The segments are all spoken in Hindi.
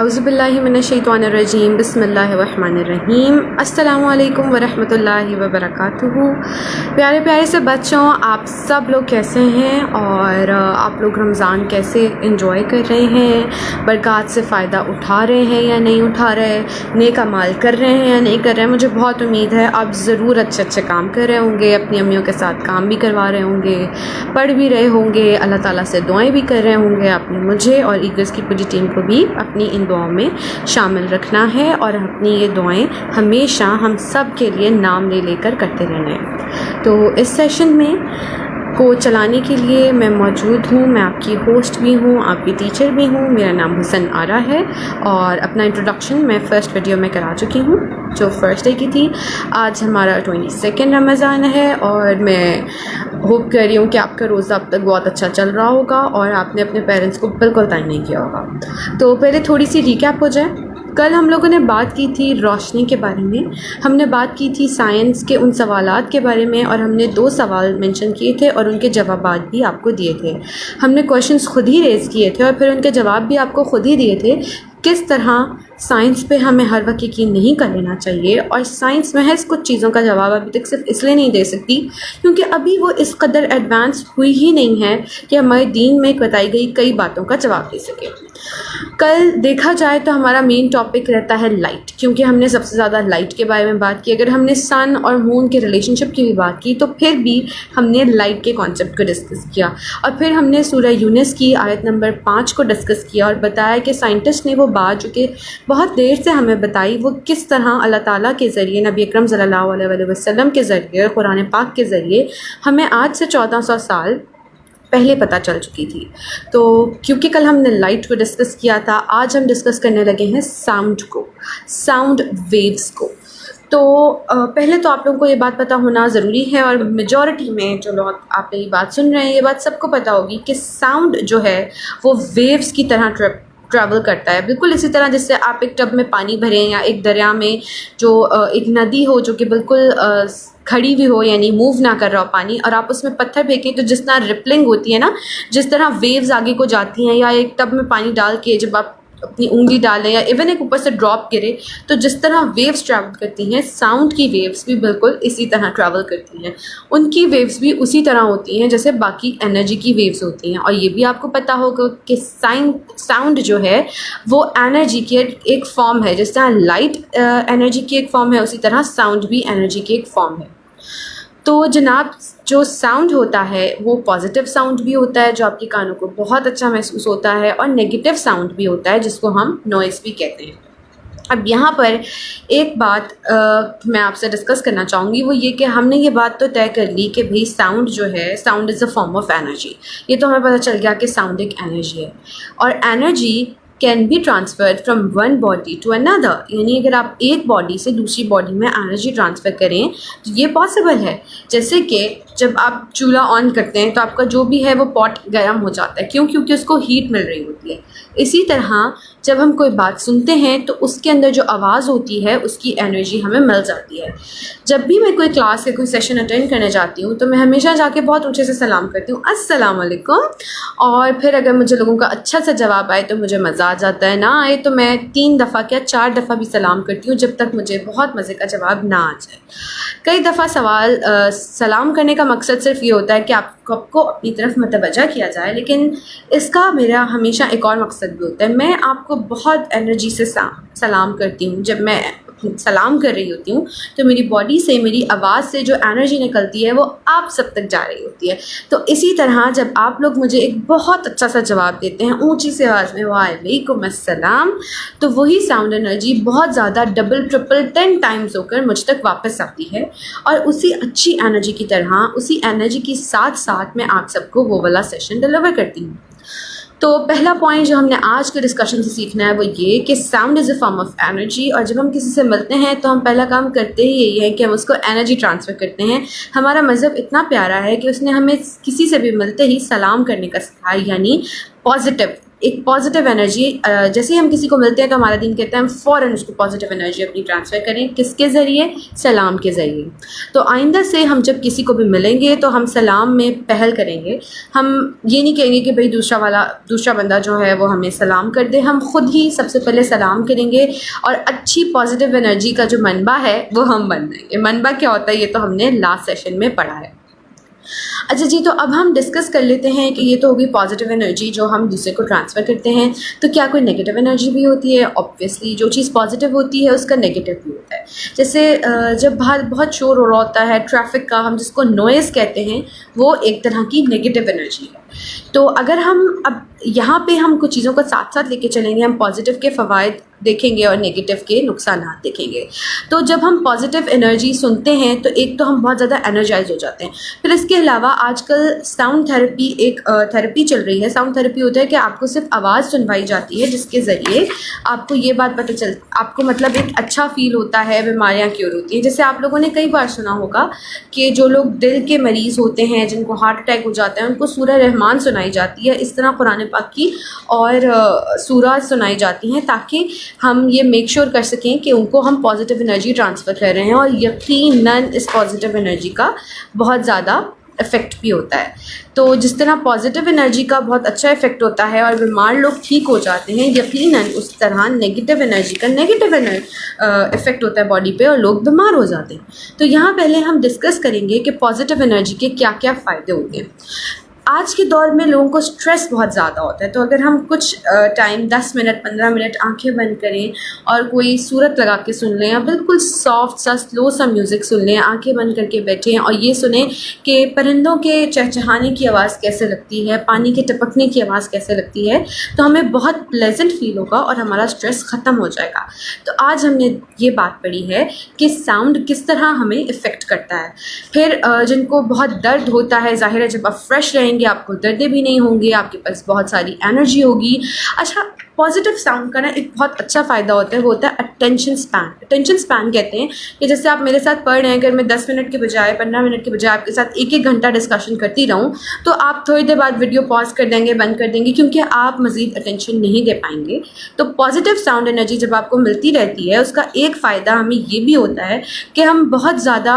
औज़ुबिल्लाहि मिनश्शैतानिर्रजीम बिस्मिल्लाहिर्रहमानिर्रहीम अस्सलामुअलैकुम वरहमतुल्लाहि वबरकातुहू। प्यारे प्यारे से बच्चों, आप सब लोग कैसे हैं और आप लोग रमज़ान कैसे एंजॉय कर रहे हैं, बरक़ात से फ़ायदा उठा रहे हैं या नहीं उठा रहे, नेक अमाल कर रहे हैं या नहीं कर रहे हैं। मुझे बहुत उम्मीद है आप ज़रूर अच्छे अच्छे काम कर रहे होंगे, अपनी अम्मियों के साथ काम भी करवा रहे होंगे, पढ़ भी रहे होंगे, अल्लाह ताला से दुआएं भी कर रहे होंगे। आपने मुझे और ईगल्स की पूरी टीम को भी अपनी इन दुआओं में शामिल रखना है और अपनी ये दुआएं हमेशा हम सब के लिए नाम ले लेकर करते रहना है। तो इस सेशन में को चलाने के लिए मैं मौजूद हूँ। मैं आपकी होस्ट भी हूँ, आपकी टीचर भी हूँ। मेरा नाम हुसन आरा है और अपना इंट्रोडक्शन मैं फ़र्स्ट वीडियो में करा चुकी हूँ जो फ़र्स्ट डे की थी। आज हमारा 22 रमज़ान है और मैं होप कर रही हूँ कि आपका रोज़ा अब तक बहुत अच्छा चल रहा होगा और आपने अपने पेरेंट्स को बिल्कुल तंग नहीं किया होगा। तो पहले थोड़ी सी रिकैप हो जाए। कल हम लोगों ने बात की थी रोशनी के बारे में, हमने बात की थी साइंस के उन सवालात के बारे में और हमने 2 सवाल मेंशन किए थे और उनके जवाबात भी आपको दिए थे। हमने क्वेश्चंस खुद ही रेज़ किए थे और फिर उनके जवाब भी आपको खुद ही दिए थे। किस तरह साइंस पे हमें हर वक्त यकीन नहीं कर लेना चाहिए और साइंस महज कुछ चीज़ों का जवाब अभी तक सिर्फ इसलिए नहीं दे सकती क्योंकि अभी वो इस कदर एडवांस हुई ही नहीं है कि हमारे दीन में बताई गई कई बातों का जवाब दे सके। कल देखा जाए तो हमारा मेन टॉपिक रहता है लाइट, क्योंकि हमने सबसे ज़्यादा लाइट के बारे में बात की। अगर हमने सन और मून के रिलेशनशिप की भी बात की तो फिर भी हमने लाइट के कॉन्सेप्ट को डिस्कस किया और फिर हमने सूरह यूनुस की आयत नंबर 5 को डिस्कस किया और बताया कि साइंटिस्ट ने वो बात जो कि बहुत देर से हमें बताई वो किस तरह अल्लाह ताला के ज़रिए, नबी अकरम सल्लल्लाहु अलैहि वसल्लम के ज़रिए, कुरान पाक के ज़रिए हमें आज से 1400 साल पहले पता चल चुकी थी। तो क्योंकि कल हमने लाइट को डिस्कस किया था, आज हम डिस्कस करने लगे हैं साउंड को, साउंड वेव्स को। तो पहले तो आप लोगों को ये बात पता होना ज़रूरी है और मेजॉरिटी में जो लोग आप ये बात सुन रहे हैं ये बात सबको पता होगी कि साउंड जो है वो वेव्स की तरह ट्रैवल करता है। बिल्कुल इसी तरह जैसे आप एक टब में पानी भरें या एक दरिया में जो एक नदी हो जो कि बिल्कुल खड़ी भी हो यानी मूव ना कर रहा हो पानी, और आप उसमें पत्थर फेंकें तो जिस तरह रिपलिंग होती है ना, जिस तरह वेव्स आगे को जाती हैं, या एक टब में पानी डाल के जब आप अपनी उंगली डालें या इवन एक ऊपर से ड्रॉप गिरे तो जिस तरह वेव्स ट्रैवल करती हैं, साउंड की वेव्स भी बिल्कुल इसी तरह ट्रैवल करती हैं। उनकी वेव्स भी उसी तरह होती हैं जैसे बाकी एनर्जी की वेव्स होती हैं। और ये भी आपको पता होगा कि साउंड जो है वो एनर्जी की एक फॉर्म है। जिस तरह लाइट एनर्जी की एक फॉर्म है, उसी तरह साउंड भी एनर्जी की एक फॉर्म है। तो जनाब, जो साउंड होता है वो पॉजिटिव साउंड भी होता है जो आपके कानों को बहुत अच्छा महसूस होता है, और नेगेटिव साउंड भी होता है जिसको हम नॉइज़ भी कहते हैं। अब यहाँ पर एक बात मैं आपसे डिस्कस करना चाहूँगी, वो ये कि हमने ये बात तो तय कर ली कि भाई साउंड जो है, sound is a form of energy. ये तो हमें पता चल गया कि साउंड एक एनर्जी है और energy can be transferred from one body to another. यानी अगर आप एक बॉडी से दूसरी बॉडी में एनर्जी ट्रांसफ़र करें तो ये पॉसिबल है। जैसे कि जब आप चूल्हा ऑन करते हैं तो आपका जो भी है वो पॉट गर्म हो जाता है, क्यों? क्योंकि उसको हीट मिल रही होती है। इसी तरह जब हम कोई बात सुनते हैं तो उसके अंदर जो आवाज़ होती है उसकी एनर्जी हमें मिल जाती है। जब भी मैं कोई क्लास या कोई सेशन अटेंड करने जाती हूँ तो मैं हमेशा जाके बहुत ऊँचे से सलाम करती हूँ, अस्सलाम वालेकुम। और फिर अगर मुझे लोगों का अच्छा सा जवाब आए तो मुझे मज़ा आ जाता है, ना आए तो मैं 3 दफ़ा क्या 4 दफ़ा भी सलाम करती हूँ जब तक मुझे बहुत मज़े का जवाब ना आ जाए। कई दफ़ा सलाम करने का मकसद सिर्फ ये होता है कि आपको अपनी तरफ मतवज्जा किया जाए, लेकिन इसका मेरा हमेशा एक और मकसद भी होता है। मैं आपको बहुत एनर्जी से सलाम करती हूँ। जब मैं सलाम कर रही होती हूँ तो मेरी बॉडी से, मेरी आवाज़ से जो एनर्जी निकलती है वो आप सब तक जा रही होती है। तो इसी तरह जब आप लोग मुझे एक बहुत अच्छा सा जवाब देते हैं ऊंची सी आवाज़ में, वालेकुम अस्सलाम, तो वही साउंड एनर्जी बहुत ज़्यादा डबल ट्रिपल 10 टाइम्स होकर मुझ तक वापस आती है और उसी अच्छी एनर्जी की तरह, उसी एनर्जी के साथ साथ मैं आप सबको वो वाला सेशन डिलीवर करती हूँ। तो पहला पॉइंट जो हमने आज के डिस्कशन से सीखना है वो ये कि sound is a form of energy, और जब हम किसी से मिलते हैं तो हम पहला काम करते ही यही है कि हम उसको एनर्जी ट्रांसफ़र करते हैं। हमारा मज़हब इतना प्यारा है कि उसने हमें किसी से भी मिलते ही सलाम करने का सिखाया, यानी पॉजिटिव एक पॉजिटिव एनर्जी, जैसे ही हम किसी को मिलते हैं तो हमारा दिन कहता है हम फ़ौरन उसको पॉजिटिव एनर्जी अपनी ट्रांसफ़र करें। किसके ज़रिए? सलाम के ज़रिए। तो आइंदा से हम जब किसी को भी मिलेंगे तो हम सलाम में पहल करेंगे। हम ये नहीं कहेंगे कि भाई दूसरा बंदा जो है वो हमें सलाम कर दे, हम ख़ुद ही सबसे पहले सलाम करेंगे और अच्छी पॉजिटिव एनर्जी का जो मनबा है वो हम बन देंगे। मनबा क्या होता है ये तो हमने लास्ट सेशन में पढ़ा है। अच्छा जी, तो अब हम डिस्कस कर लेते हैं कि ये तो होगी पॉजिटिव एनर्जी जो हम दूसरे को ट्रांसफ़र करते हैं, तो क्या कोई नेगेटिव एनर्जी भी होती है? ऑब्वियसली जो चीज़ पॉजिटिव होती है उसका नेगेटिव भी होता है। जैसे जब बाहर बहुत शोर हो रहा होता है ट्रैफिक का, हम जिसको नॉइज़ कहते हैं, वो एक तरह की नेगेटिव एनर्जी है। तो अगर हम अब यहाँ पे हम कुछ चीज़ों को साथ साथ लेके चलेंगे, हम पॉजिटिव के फ़वाइद देखेंगे और नेगेटिव के नुकसानात देखेंगे। तो जब हम पॉजिटिव एनर्जी सुनते हैं तो एक तो हम बहुत ज़्यादा एनर्जाइज हो जाते हैं। फिर इसके अलावा आजकल साउंड थेरेपी एक थेरेपी चल रही है। साउंड थेरेपी होता है कि आपको सिर्फ आवाज़ सुनवाई जाती है, जिसके ज़रिए आपको ये बात पता चल, आपको मतलब एक अच्छा फ़ील होता है, बीमारियाँ क्योर होती हैं। जैसे आप लोगों ने कई बार सुना होगा कि जो लोग दिल के मरीज़ होते हैं, जिनको हार्ट अटैक हो जाता है, उनको सूरह रहमान सुनाई जाती है। इस तरह कुरान पाक की और सूरह सुनाई जाती हैं ताकि हम ये मेक श्योर कर सकें कि उनको हम पॉजिटिव एनर्जी ट्रांसफ़र कर रहे हैं। और यकीनन इस पॉजिटिव एनर्जी का बहुत ज़्यादा इफ़ेक्ट भी होता है। तो जिस तरह पॉजिटिव एनर्जी का बहुत अच्छा इफ़ेक्ट होता है और बीमार लोग ठीक हो जाते हैं, यकीनन उस तरह नेगेटिव एनर्जी का नेगेटिव इफ़ेक्ट होता है बॉडी पे और लोग बीमार हो जाते हैं। तो यहाँ पहले हम डिस्कस करेंगे कि पॉजिटिव एनर्जी के क्या क्या फ़ायदे होते हैं। आज के दौर में लोगों को स्ट्रेस बहुत ज़्यादा होता है, तो अगर हम कुछ टाइम 10 मिनट 15 मिनट आंखें बंद करें और कोई सूरत लगा के सुन लें या बिल्कुल सॉफ्ट सा स्लो सा म्यूज़िक सुन लें, आंखें बंद करके बैठें और ये सुनें कि परिंदों के चहचहाने की आवाज़ कैसे लगती है, पानी के टपकने की आवाज़ कैसे लगती है, तो हमें बहुत प्लेजेंट फील होगा और हमारा स्ट्रेस ख़त्म हो जाएगा। तो आज हमने ये बात पढ़ी है कि साउंड किस तरह हमें इफ़ेक्ट करता है। फिर जिनको बहुत दर्द होता है, ज़ाहिर है जब आप फ्रेश रहेंगे आपको दर्द भी नहीं होंगे, आपके पास बहुत सारी एनर्जी होगी। अच्छा, पॉजिटिव साउंड का ना एक बहुत अच्छा फ़ायदा होता है, वो होता है अटेंशन स्पैन। अटेंशन स्पैन कहते हैं कि जैसे आप मेरे साथ पढ़ रहे हैं, अगर मैं 10 मिनट के बजाय 15 मिनट के बजाय आपके साथ एक घंटा डिस्कशन करती रहूँ तो आप थोड़ी देर बाद वीडियो पॉज कर देंगे, बंद कर देंगे, क्योंकि आप मज़ीद अटेंशन नहीं दे पाएंगे। तो पॉजिटिव साउंड एनर्जी जब आपको मिलती रहती है, उसका एक फ़ायदा हमें ये भी होता है कि हम बहुत ज़्यादा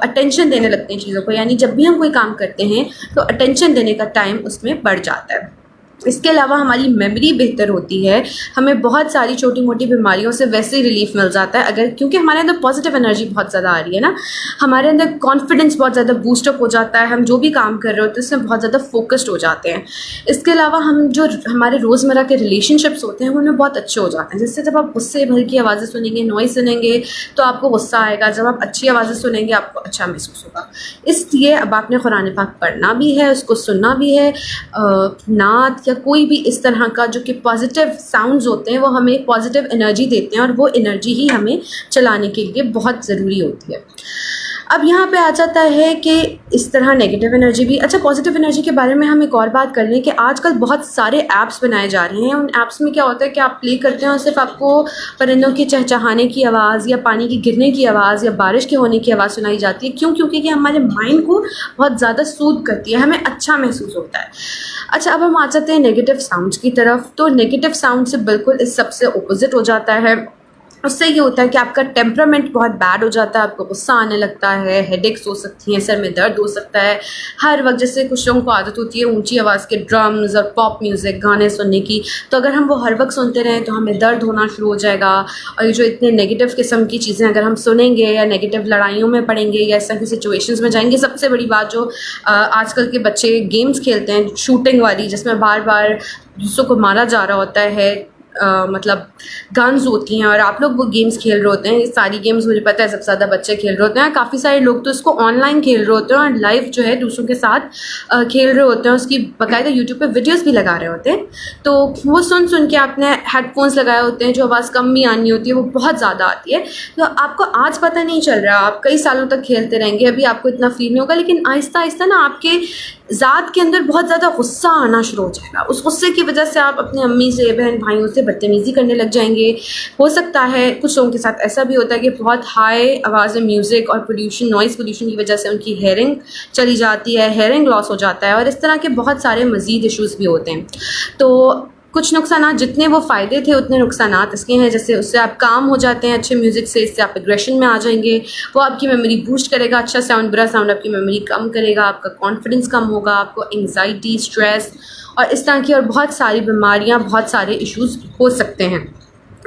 अटेंशन देने लगते हैं चीज़ों को, यानी जब भी हम कोई काम करते हैं तो अटेंशन देने का टाइम उसमें बढ़ जाता है। इसके अलावा हमारी मेमोरी बेहतर होती है, हमें बहुत सारी छोटी मोटी बीमारियों से वैसे ही रिलीफ मिल जाता है अगर, क्योंकि हमारे अंदर पॉजिटिव एनर्जी बहुत ज़्यादा आ रही है ना, हमारे अंदर कॉन्फिडेंस बहुत ज़्यादा बूस्टअप हो जाता है, हम जो भी काम कर रहे होते हैं उसमें बहुत ज़्यादा फोकस्ड हो जाते हैं। इसके अलावा हम जो हमारे रोज़मर्रा के रिलेशनशिप्स होते हैं वो उनमें बहुत अच्छे हो जाते हैं। जैसे जब आप गुस्से भर की आवाज़ें सुनेंगे, नॉइज़ सुनेंगे तो आपको गुस्सा आएगा, जब आप अच्छी आवाज़ें सुनेंगे आपको अच्छा महसूस होगा। इसलिए अब आपने कुरान पाक पढ़ना भी है, उसको सुनना भी है, नात या कोई भी इस तरह का जो कि पॉजिटिव साउंड्स होते हैं वो हमें पॉजिटिव एनर्जी देते हैं और वो एनर्जी ही हमें चलाने के लिए बहुत ज़रूरी होती है। अब यहाँ पे आ जाता है कि इस तरह नेगेटिव एनर्जी भी। अच्छा, पॉजिटिव एनर्जी के बारे में हम एक और बात कर लें कि आजकल बहुत सारे ऐप्स बनाए जा रहे हैं। उन ऐप्स में क्या होता है कि आप प्ले करते हैं और सिर्फ आपको परिंदों के चहचहाने की आवाज़ या पानी के गिरने की आवाज़ या बारिश के होने की आवाज़ सुनाई जाती है। क्यों? क्योंकि ये हमारे माइंड को बहुत ज़्यादा सूद करती है, हमें अच्छा महसूस होता है। अच्छा, अब हम आ जाते हैं नेगेटिव साउंड्स की तरफ। तो नेगेटिव साउंड से बिल्कुल इस सबसे अपोजिट हो जाता है। उससे ये होता है कि आपका टेम्परामेंट बहुत बैड हो जाता है, आपको गुस्सा आने लगता है, हेडेक्स हो सकती हैं, सर में दर्द हो सकता है हर वक्त। जैसे कुछ लोगों को आदत होती है ऊंची आवाज़ के ड्रम्स और पॉप म्यूज़िक गाने सुनने की, तो अगर हम वो हर वक्त सुनते रहें तो हमें दर्द होना शुरू हो जाएगा। और ये जो इतने नेगेटिव किस्म की चीज़ें अगर हम सुनेंगे या नेगेटिव लड़ाइयों में पड़ेंगे या इस तरह की सिचुएशंस में जाएंगे। सबसे बड़ी बात जो आजकल के बच्चे गेम्स खेलते हैं शूटिंग वाली, जिसमें बार बार दूसरों को मारा जा रहा होता है, मतलब गन्स होती हैं और आप लोग वो गेम्स खेल रहे होते हैं। ये सारी गेम्स मुझे पता है सबसे ज़्यादा बच्चे खेल रहे होते हैं। काफ़ी सारे लोग तो इसको ऑनलाइन खेल रहे होते हैं और लाइव जो है दूसरों के साथ खेल रहे होते हैं, उसकी बाकायदा यूट्यूब पे वीडियोस भी लगा रहे होते हैं। तो वो सुन सुन के आपने हेडफोन्स लगाए होते हैं, जो आवाज़ कम भी आनी होती है वो बहुत ज़्यादा आती है। तो आपको आज पता नहीं चल रहा, आप कई सालों तक खेलते रहेंगे, अभी आपको इतना फील नहीं होगा, लेकिन आहिस्ता आहिस्ता ना आपके ज़ात के अंदर बहुत ज़्यादा गुस्सा आना शुरू हो जाएगा। उस गुस्से की वजह से आप अपनी अम्मी से, बहन भाइयों से बदतमीज़ी करने लग जाएंगे। हो सकता है कुछ लोगों के साथ ऐसा भी होता है कि बहुत हाई आवाज़ में म्यूज़िक और पोल्यूशन, नॉइज़ पोल्यूशन की वजह से उनकी हेयरिंग चली जाती है, हेयरिंग लॉस हो जाता है और इस तरह के बहुत सारे मज़ीद इश्यूज़ भी होते हैं। तो कुछ नुकसान, जितने वो फ़ायदे थे उतने नुकसान इसके हैं। जैसे उससे आप काम हो जाते हैं अच्छे म्यूज़िक से, इससे आप एग्रेशन में आ जाएंगे, वो आपकी मेमोरी बूस्ट करेगा। अच्छा साउंड, बुरा साउंड आपकी मेमोरी कम करेगा, आपका कॉन्फिडेंस कम होगा, आपको एंग्जाइटी, स्ट्रेस और इस तरह की और बहुत सारी बीमारियाँ, बहुत सारे इश्यूज़ हो सकते हैं।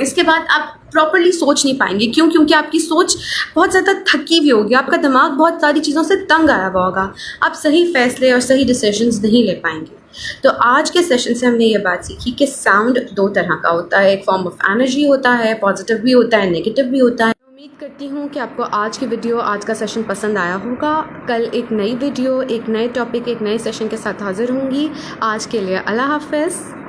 इसके बाद आप प्रॉपर्ली सोच नहीं पाएंगे। क्यों? क्योंकि आपकी सोच बहुत ज़्यादा थकी हुई होगी, आपका दिमाग बहुत सारी चीज़ों से तंग आया हुआ होगा, आप सही फैसले और सही डिसीजंस नहीं ले पाएंगे। तो आज के सेशन से हमने ये बात सीखी कि साउंड दो तरह का होता है, एक फॉर्म ऑफ एनर्जी होता है, पॉजिटिव भी होता है, नेगेटिव भी होता है। उम्मीद करती हूँ कि आपको आज की वीडियो, आज का सेशन पसंद आया होगा। कल एक नई वीडियो, एक नए टॉपिक, एक नए सेशन के साथ हाजिर होंगी। आज के लिए अल्लाह हाफ़िज़।